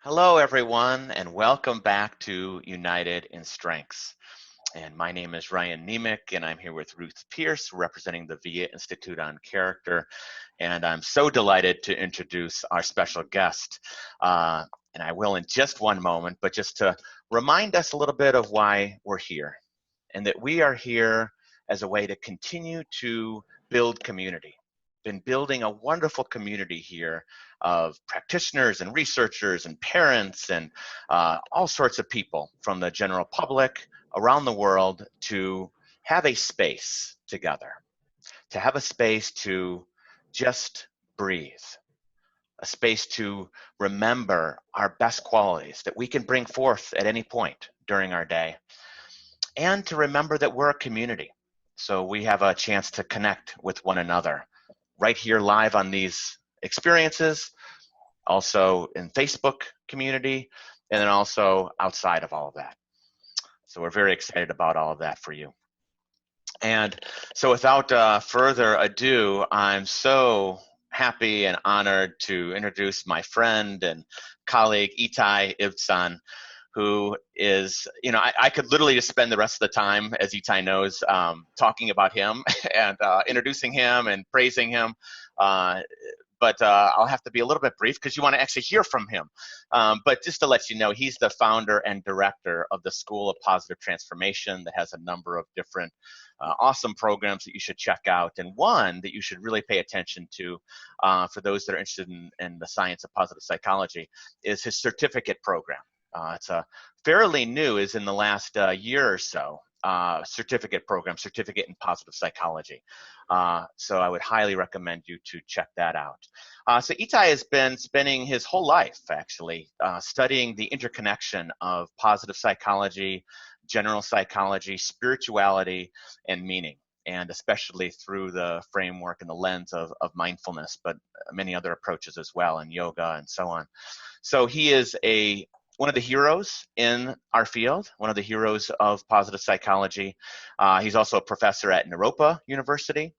Hello, everyone, and welcome back to United in Strengths. And my name is Ryan Nemec, and I'm here with Ruth Pierce, representing the VIA Institute on Character. And I'm so delighted to introduce our special guest. And I will in just one moment, but just to remind us a little bit of why we're here, and that we are here as a way to continue to build community. Been building a wonderful community here of practitioners and researchers and parents and all sorts of people from the general public around the world to have a space together, to have a space to just breathe, a space to remember our best qualities that we can bring forth at any point during our day, and to remember that we're a community. So we have a chance to connect with one another right here live on these experiences, also in Facebook community, and then also outside of all of that. So we're very excited about all of that for you. And so without further ado, I'm so happy and honored to introduce my friend and colleague, Itai Ivtzan, who is, I could literally just spend the rest of the time, as Itai knows, talking about him and introducing him and praising him. But I'll have to be a little bit brief because you want to actually hear from him. But just to let you know, he's the founder and director of the School of Positive Transformation that has a number of different awesome programs that you should check out. And one that you should really pay attention to for those that are interested in the science of positive psychology is his certificate program. It's a fairly new, is in the last year or so, certificate program, Certificate in Positive Psychology. So I would highly recommend you to check that out. So Itai has been spending his whole life, actually, studying the interconnection of positive psychology, general psychology, spirituality, and meaning, and especially through the framework and the lens of mindfulness, but many other approaches as well, and yoga and so on. So he is one of the heroes in our field, one of the heroes of positive psychology. He's also a professor at Naropa University,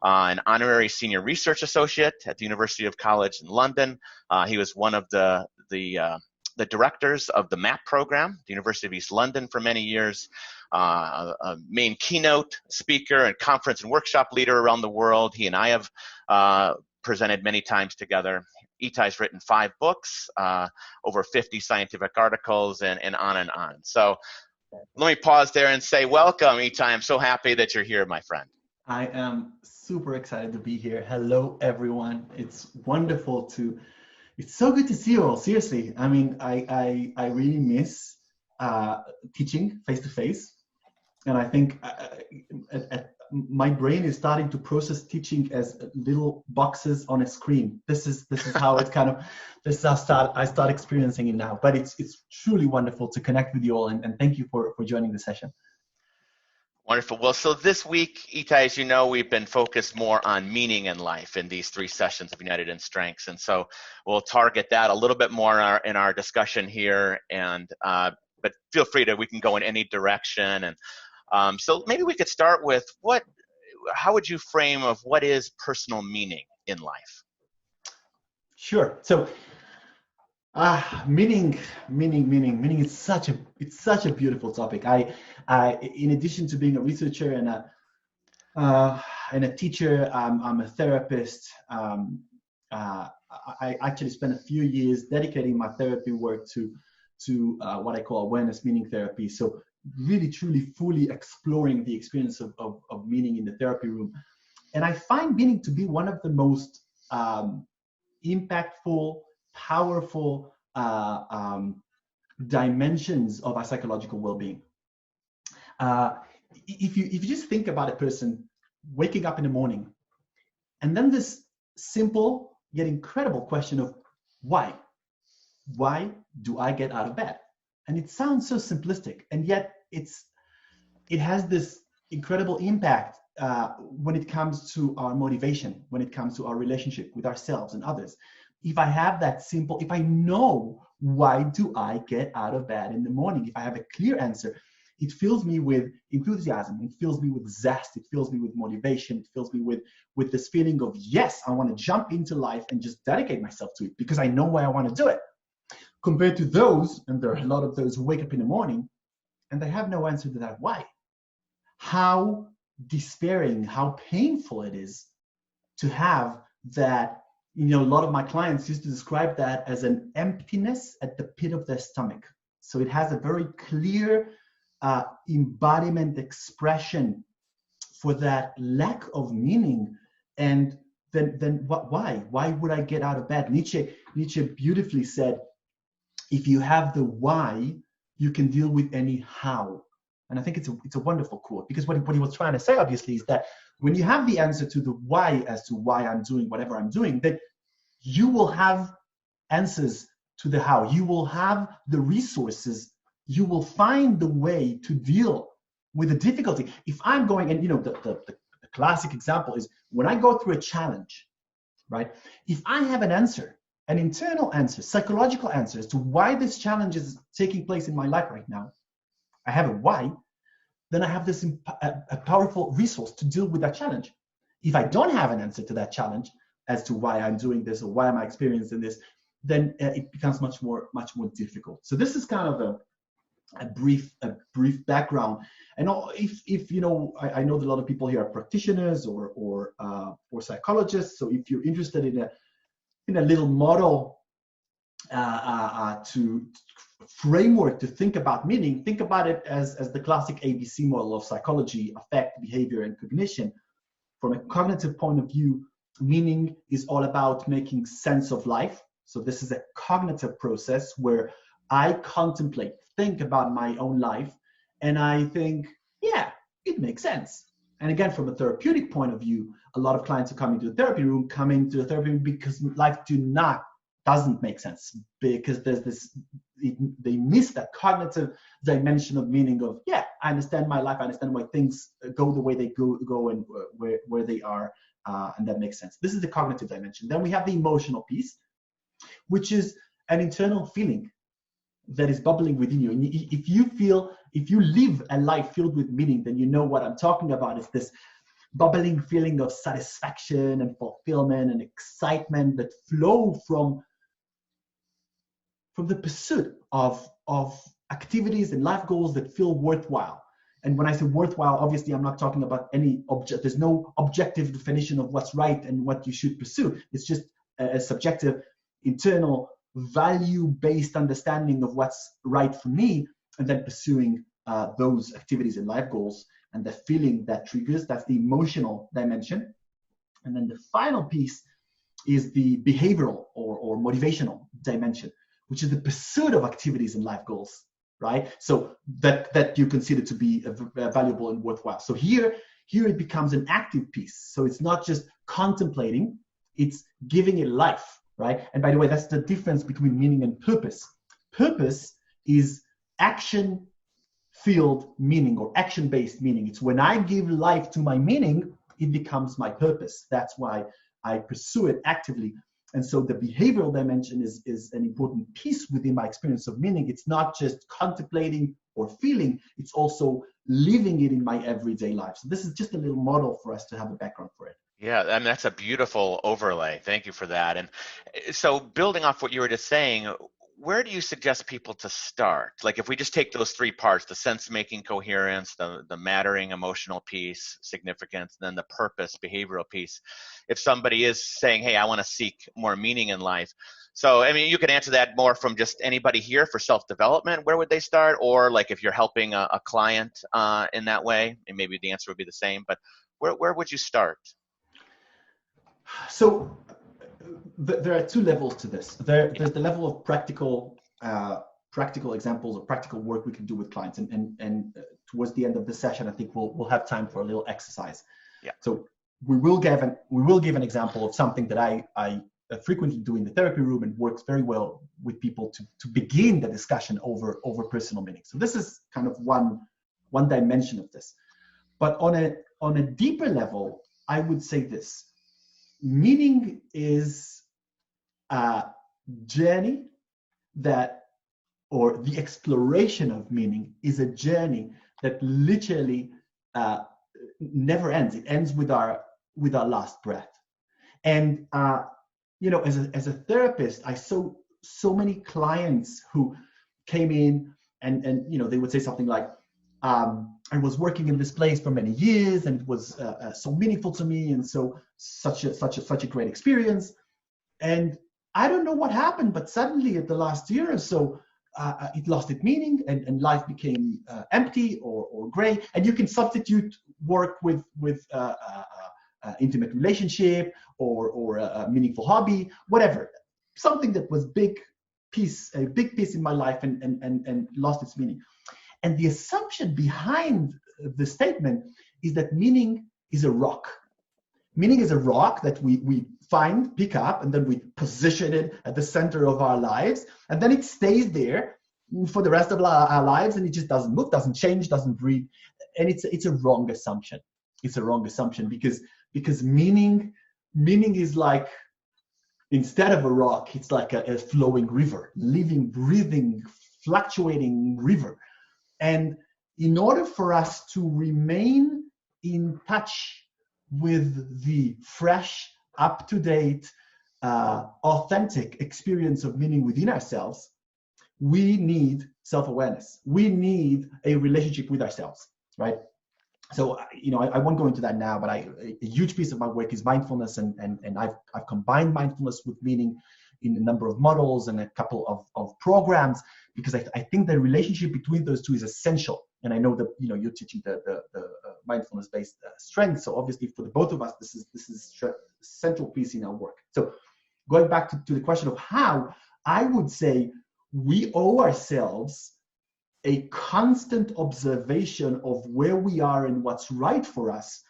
an honorary senior research associate at the University of College in London. He was one of the directors of the MAP program, the University of East London, for many years, a main keynote speaker and conference and workshop leader around the world. He and I have presented many times together. Itai's written 5 books, over 50 scientific articles, and on and on. So let me pause there and say welcome, Itai. I'm so happy that you're here, my friend. I am super excited to be here. Hello, everyone. It's wonderful it's so good to see you all. Seriously. I mean, I really miss teaching face-to-face. And I think my brain is starting to process teaching as little boxes on a screen. This is how it this is how I start experiencing it now. But it's truly wonderful to connect with you all, and thank you for joining the session. Wonderful. Well, so this week, Itai, as you know, we've been focused more on meaning in life in these 3 sessions of United in Strengths. And so we'll target that a little bit more in our discussion here. And but feel free we can go in any direction. And so maybe we could start with how would you frame of what is personal meaning in life? Sure. So meaning is such a beautiful topic. I in addition to being a researcher and a teacher, I'm a therapist. I actually spent a few years dedicating my therapy work to what I call awareness meaning therapy. So really, truly, fully exploring the experience of meaning in the therapy room. And I find meaning to be one of the most impactful, powerful dimensions of our psychological well-being. If you just think about a person waking up in the morning, and then this simple yet incredible question of why? Why do I get out of bed? And it sounds so simplistic, and yet it has this incredible impact when it comes to our motivation, when it comes to our relationship with ourselves and others. If I have if I know why do I get out of bed in the morning, if I have a clear answer, it fills me with enthusiasm, it fills me with zest, it fills me with motivation, it fills me with this feeling of, yes, I want to jump into life and just dedicate myself to it because I know why I want to do it. compared to those, and there are a lot of those who wake up in the morning and they have no answer to that why. How despairing, how painful it is to have that. A lot of my clients used to describe that as an emptiness at the pit of their stomach. So it has a very clear embodiment expression for that lack of meaning. And then why? Why would I get out of bed? Nietzsche beautifully said, if you have the why, you can deal with any how. And I think it's a wonderful quote, because what he was trying to say, obviously, is that when you have the answer to the why as to why I'm doing whatever I'm doing, then you will have answers to the how. You will have the resources. You will find the way to deal with the difficulty. If I'm going, and the classic example is when I go through a challenge, right? If I have an answer, an internal answer, psychological answer as to why this challenge is taking place in my life right now, I have a why, then I have this a powerful resource to deal with that challenge. If I don't have an answer to that challenge as to why I'm doing this or why am I experiencing this, then it becomes much more difficult. So this is kind of a brief background. And if I know that a lot of people here are practitioners or psychologists. So if you're interested in a little model to framework to think about meaning, think about it as the classic ABC model of psychology: affect, behavior, and cognition. From a cognitive point of view, meaning is all about making sense of life. So this is a cognitive process where I contemplate, think about my own life, and I think, yeah, it makes sense. And again, from a therapeutic point of view, a lot of clients who come into the therapy room come into the therapy room because life doesn't make sense, because there's they miss that cognitive dimension of meaning of, yeah, I understand my life, I understand why things go the way they go and where they are, and that makes sense. This is the cognitive dimension. Then we have the emotional piece, which is an internal feeling that is bubbling within you. And if you live a life filled with meaning, then you know what I'm talking about. Is this bubbling feeling of satisfaction and fulfillment and excitement that flow from the pursuit of activities and life goals that feel worthwhile. And when I say worthwhile, obviously I'm not talking about any object. There's no objective definition of what's right and what you should pursue. It's just a subjective, internal, value-based understanding of what's right for me, and then pursuing those activities and life goals, and the feeling that triggers. That's the emotional dimension. And then the final piece is the behavioral or motivational dimension, which is the pursuit of activities and life goals, right? So that you consider to be valuable and worthwhile. So here it becomes an active piece. So it's not just contemplating, it's giving it life, right? And by the way, that's the difference between meaning and purpose. Purpose is action-filled meaning or action-based meaning. It's when I give life to my meaning, it becomes my purpose. That's why I pursue it actively. And so the behavioral dimension is an important piece within my experience of meaning. It's not just contemplating or feeling, it's also living it in my everyday life. So this is just a little model for us to have a background for it. Yeah, and that's a beautiful overlay. Thank you for that. And so building off what you were just saying, where do you suggest people to start? Like if we just take those three parts, the sense-making coherence, the mattering emotional piece, significance, then the purpose, behavioral piece. If somebody is saying, hey, I want to seek more meaning in life. So, I mean, you could answer that more from just anybody here for self-development. Where would they start? Or like if you're helping a client in that way, and maybe the answer would be the same, but where would you start? So there are two levels to this. There's the level of practical examples or practical work we can do with clients, and towards the end of the session, I think we'll have time for a little exercise. Yeah. So we will give an example of something that I frequently do in the therapy room and works very well with people to begin the discussion over personal meaning. So this is kind of one dimension of this. But on a deeper level, I would say this. Meaning is a journey or the exploration of meaning is a journey that literally never ends. It ends with our last breath. And as a therapist, I so so many clients who came in and they would say something like, I was working in this place for many years, and it was so meaningful to me, and so such a great experience. And I don't know what happened, but suddenly at the last year or so, it lost its meaning, and life became empty or gray. And you can substitute work with intimate relationship or a meaningful hobby, whatever, something that was a big piece in my life and lost its meaning. And the assumption behind the statement is that meaning is a rock. Meaning is a rock that we find, pick up, and then we position it at the center of our lives. And then it stays there for the rest of our lives, and it just doesn't move, doesn't change, doesn't breathe. And it's a wrong assumption. It's a wrong assumption because meaning is like, instead of a rock, it's like a flowing river, living, breathing, fluctuating river. And in order for us to remain in touch with the fresh, up-to-date, authentic experience of meaning within ourselves, we need self-awareness. We need a relationship with ourselves, right? So, I won't go into that now, but a huge piece of my work is mindfulness, and I've combined mindfulness with meaning in a number of models and a couple of programs, because I think the relationship between those two is essential. And I know that you're teaching the mindfulness-based strength, so obviously for the both of us, this is a central piece in our work. So going back to the question of how, I would say we owe ourselves a constant observation of where we are and what's right for us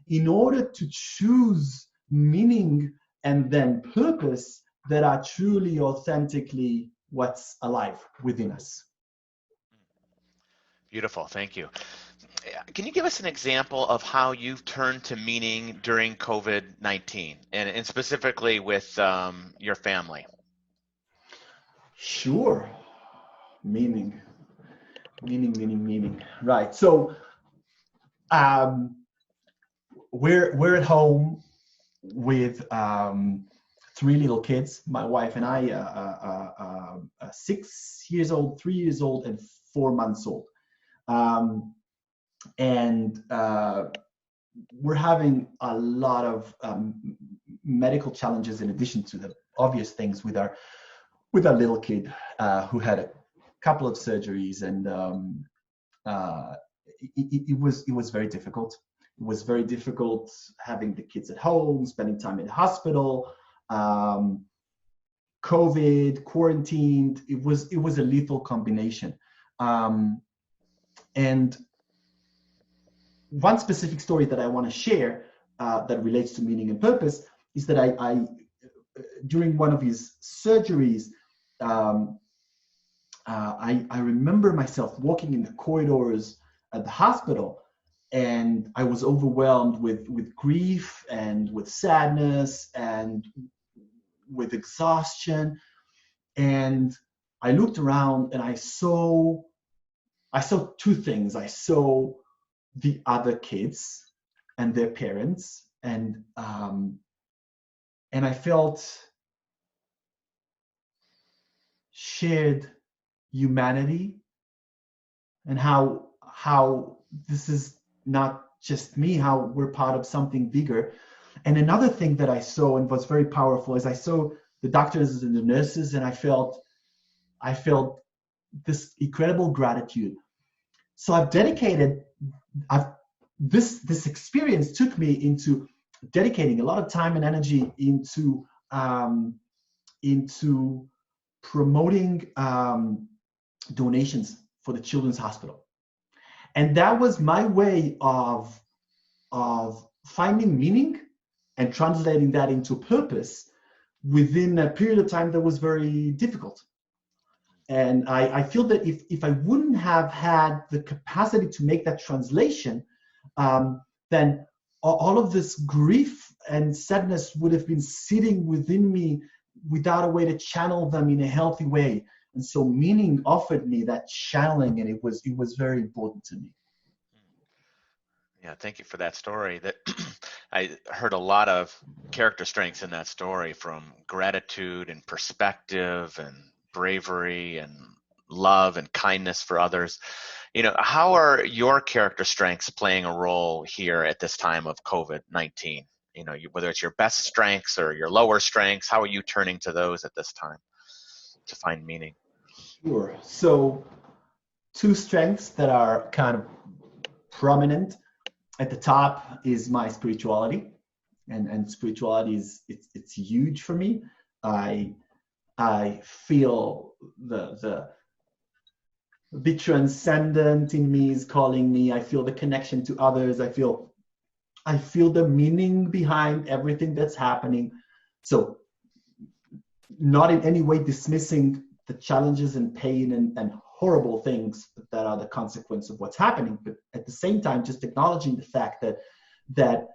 in order to choose meaning and then purpose that are truly, authentically what's alive within us. Beautiful, thank you. Can you give us an example of how you've turned to meaning during COVID-19 and specifically with your family? Sure. Meaning. Right. So we're at home with 3 little kids, my wife and I, 6 years old, 3 years old, and 4 months old. And we're having a lot of medical challenges in addition to the obvious things with our little kid who had a couple of surgeries, and it was very difficult. It was very difficult having the kids at home, spending time in the hospital, COVID, quarantined. It was a lethal combination. And one specific story that I want to share that relates to meaning and purpose is that I during one of his surgeries, I remember myself walking in the corridors at the hospital, and I was overwhelmed with grief and with sadness and with exhaustion. And I looked around and I saw 2 things. I saw the other kids and their parents, and I felt shared humanity, and how this is not just me, how we're part of something bigger. And another thing that I saw and was very powerful is I saw the doctors and the nurses, and I felt this incredible gratitude. So this experience took me into dedicating a lot of time and energy into promoting donations for the Children's Hospital. And that was my way of finding meaning and translating that into purpose within a period of time that was very difficult. And I feel that if I wouldn't have had the capacity to make that translation, then all of this grief and sadness would have been sitting within me without a way to channel them in a healthy way. And so meaning offered me that channeling, and it was very important to me. Yeah, thank you for that story. That I heard a lot of character strengths in that story, from gratitude and perspective and bravery and love and kindness for others. How are your character strengths playing a role here at this time of COVID-19? Whether it's your best strengths or your lower strengths, how are you turning to those at this time to find meaning? Sure. So two strengths that are kind of prominent at the top is my spirituality, and spirituality it's huge for me. I feel the transcendent in me is calling me. I feel the connection to others. I feel the meaning behind everything that's happening. So not in any way dismissing the challenges and pain and horrible things that are the consequence of what's happening, but at the same time, just acknowledging the fact that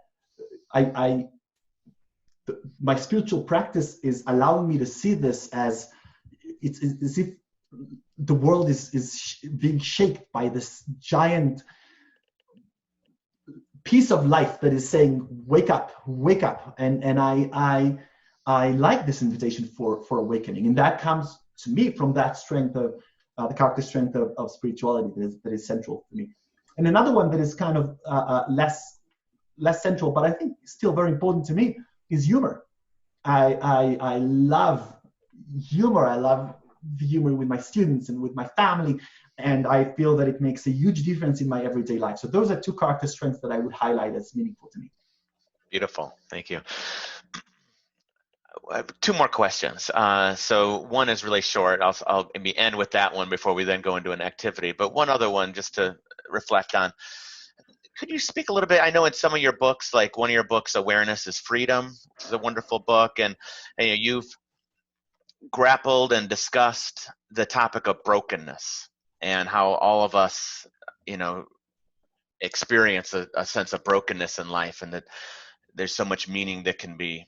my spiritual practice is allowing me to see this as it's as if the world is being shaped by this giant piece of life that is saying, wake up, and I like this invitation for awakening, and that comes to me from that strength of the character strength of spirituality that is central to me. And another one that is kind of less central, but I think still very important to me, is humor. I love humor. I love the humor with my students and with my family, and I feel that it makes a huge difference in my everyday life. So those are two character strengths that I would highlight as meaningful to me. Beautiful. Thank you. I have two more questions. So one is really short. I'll maybe end with that one before we then go into an activity. But one other one just to reflect on. Could you speak a little bit? I know in some of your books, like one of your books, Awareness is Freedom, which is a wonderful book, and you've grappled and discussed the topic of brokenness and how all of us, experience a sense of brokenness in life, and that there's so much meaning that can be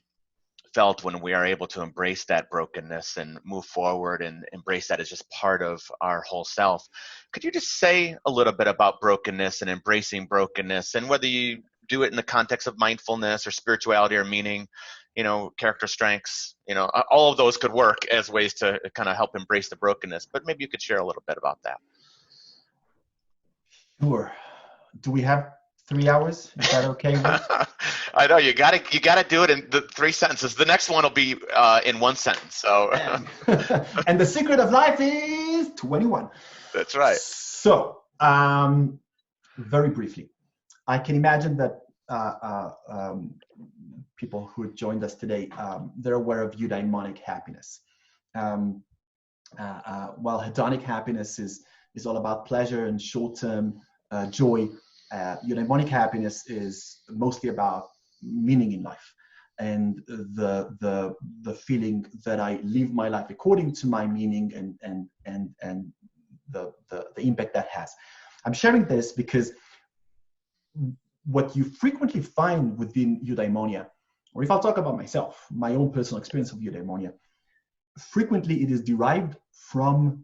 felt when we are able to embrace that brokenness and move forward and embrace that as just part of our whole self. Could you just say a little bit about brokenness and embracing brokenness, and whether you do it in the context of mindfulness or spirituality or meaning, character strengths, all of those could work as ways to kind of help embrace the brokenness, but maybe you could share a little bit about that. Sure. Do we have 3 hours? Is that okay? I know you got to do it in the 3 sentences. The next one will be in 1 sentence. So, and the secret of life is 21. That's right. So, very briefly, I can imagine that people who joined us today, they're aware of eudaimonic happiness. While hedonic happiness is all about pleasure and short-term joy, eudaimonic happiness is mostly about meaning in life and the feeling that I live my life according to my meaning and the impact that has. I'm sharing this because what you frequently find within eudaimonia, or if I'll talk about myself, my own personal experience of eudaimonia, frequently it is derived from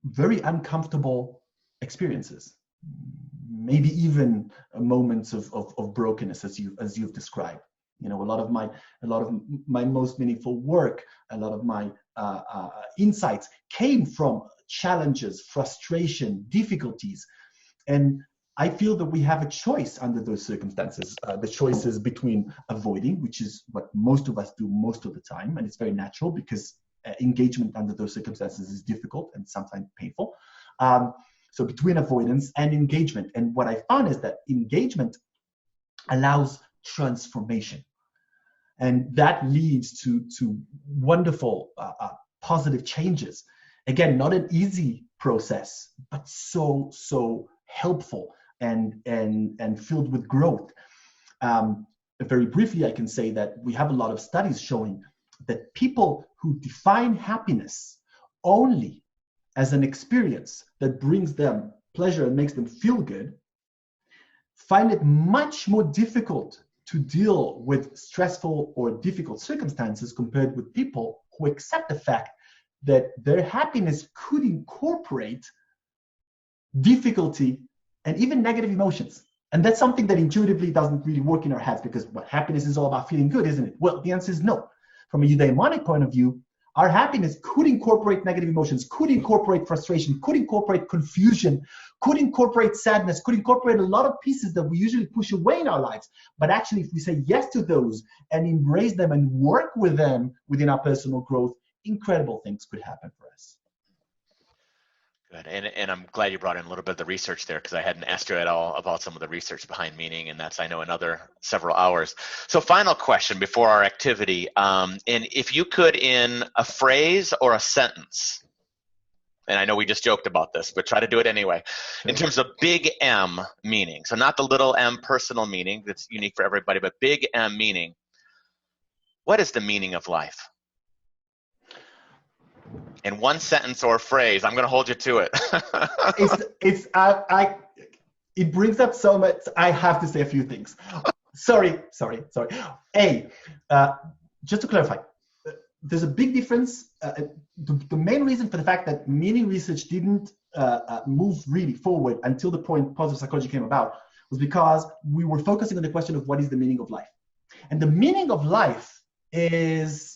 very uncomfortable experiences, maybe even moments of brokenness, as you've described. A lot of my most meaningful work, a lot of my insights came from challenges, frustration, difficulties, and I feel that we have a choice under those circumstances. The choice is between avoiding, which is what most of us do most of the time, and it's very natural because engagement under those circumstances is difficult and sometimes painful. So between avoidance and engagement. And what I found is that engagement allows transformation. And that leads to wonderful, positive changes. Again, not an easy process, but so helpful and filled with growth. Very briefly, I can say that we have a lot of studies showing that people who define happiness only as an experience that brings them pleasure and makes them feel good, find it much more difficult to deal with stressful or difficult circumstances compared with people who accept the fact that their happiness could incorporate difficulty and even negative emotions. And that's something that intuitively doesn't really work in our heads, because happiness is all about feeling good, isn't it? Well, the answer is no. From a eudaimonic point of view, Our happiness could incorporate negative emotions, could incorporate frustration, could incorporate confusion, could incorporate sadness, could incorporate a lot of pieces that we usually push away in our lives. But actually, if we say yes to those and embrace them and work with them within our personal growth, incredible things could happen for us. Good. And I'm glad you brought in a little bit of the research there, because I hadn't asked you at all about some of the research behind meaning, and that's, I know, another several hours. So final question before our activity. And if you could, in a phrase or a sentence, and I know we just joked about this, but try to do it anyway, in terms of big M meaning, so not the little m personal meaning that's unique for everybody, but big M meaning, what is the meaning of life? In one sentence or phrase. I'm going to hold you to it. It brings up so much. I have to say a few things. Sorry. Just to clarify, there's a big difference. The main reason for the fact that meaning research didn't move really forward until the point positive psychology came about was because we were focusing on the question of what is the meaning of life. And the meaning of life is,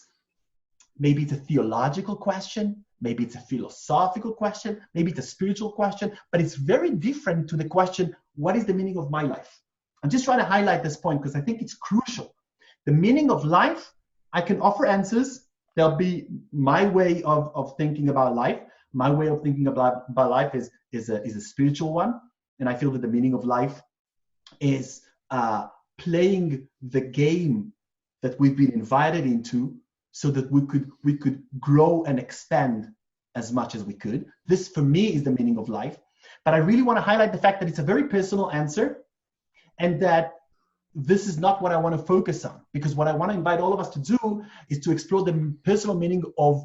maybe it's a theological question, maybe it's a philosophical question, maybe it's a spiritual question, but it's very different to the question, what is the meaning of my life? I'm just trying to highlight this point because I think it's crucial. The meaning of life, I can offer answers. There'll be my way of thinking about life. My way of thinking about life is a spiritual one. And I feel that the meaning of life is playing the game that we've been invited into, so that we could grow and expand as much as we could. This, for me, is the meaning of life. But I really want to highlight the fact that it's a very personal answer, and that this is not what I want to focus on, because what I want to invite all of us to do is to explore the personal meaning of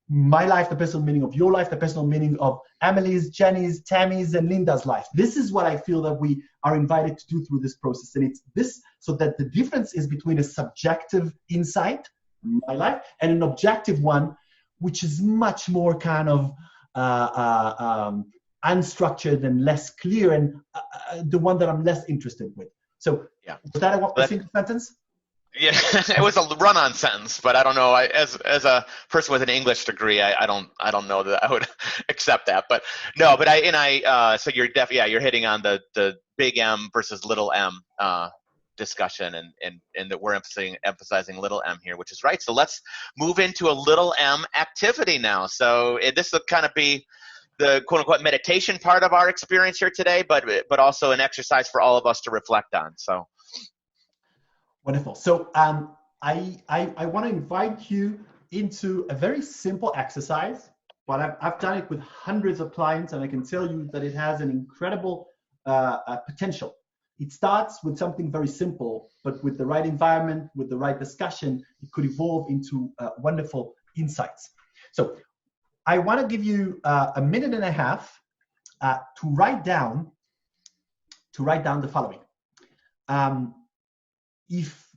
my life, the personal meaning of your life, the personal meaning of Emily's, Jenny's, Tammy's, and Linda's life. This is what I feel that we are invited to do through this process. And it's this, so that the difference is between a subjective insight, my life, and an objective one, which is much more kind of unstructured and less clear, and the one that I'm less interested with. So, yeah. Was that a single sentence? Yeah, it was a run-on sentence, but I don't know. As a person with an English degree, I don't know that I would accept that. But no, but so you're you're hitting on the big M versus little m discussion, and that we're emphasizing little m here, which is right. So let's move into a little m activity now. So this will kind of be the quote-unquote meditation part of our experience here today, but also an exercise for all of us to reflect on. So wonderful. So I want to invite you into a very simple exercise, but I've done it with hundreds of clients, and I can tell you that it has an incredible potential. It starts with something very simple, but with the right environment, with the right discussion, it could evolve into wonderful insights. So I want to give you a minute and a half to write down the following. If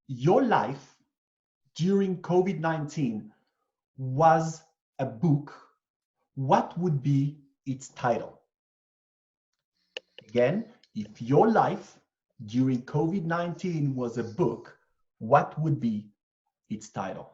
your life during COVID-19 was a book, what would be its title? Again, if your life during COVID-19 was a book, what would be its title?